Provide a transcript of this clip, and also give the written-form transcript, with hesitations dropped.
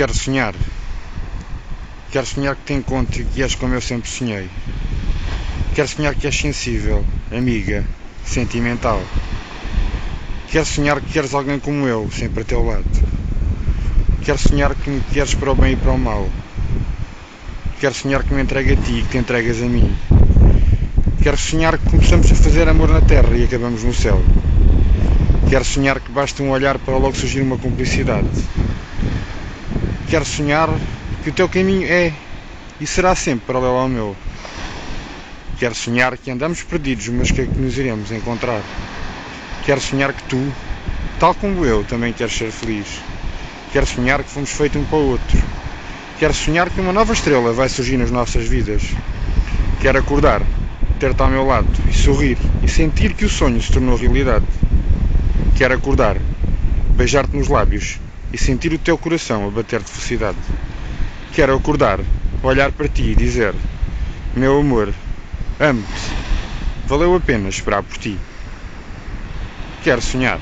Quero sonhar. Quero sonhar que te encontro e que és como eu sempre sonhei. Quero sonhar que és sensível, amiga, sentimental. Quero sonhar que queres alguém como eu, sempre a teu lado. Quero sonhar que me queres para o bem e para o mal. Quero sonhar que me entregue a ti e que te entregas a mim. Quero sonhar que começamos a fazer amor na terra e acabamos no céu. Quero sonhar que basta um olhar para logo surgir uma cumplicidade. Quero sonhar que o teu caminho é e será sempre paralelo ao meu. Quero sonhar que andamos perdidos, mas que nos iremos encontrar. Quero sonhar que tu, tal como eu, também queres ser feliz. Quero sonhar que fomos feitos um para o outro. Quero sonhar que uma nova estrela vai surgir nas nossas vidas. Quero acordar, ter-te ao meu lado e sorrir e sentir que o sonho se tornou realidade. Quero acordar, beijar-te nos lábios e sentir o teu coração a bater de felicidade. Quero acordar, olhar para ti e dizer: meu amor, amo-te, valeu a pena esperar por ti. Quero sonhar.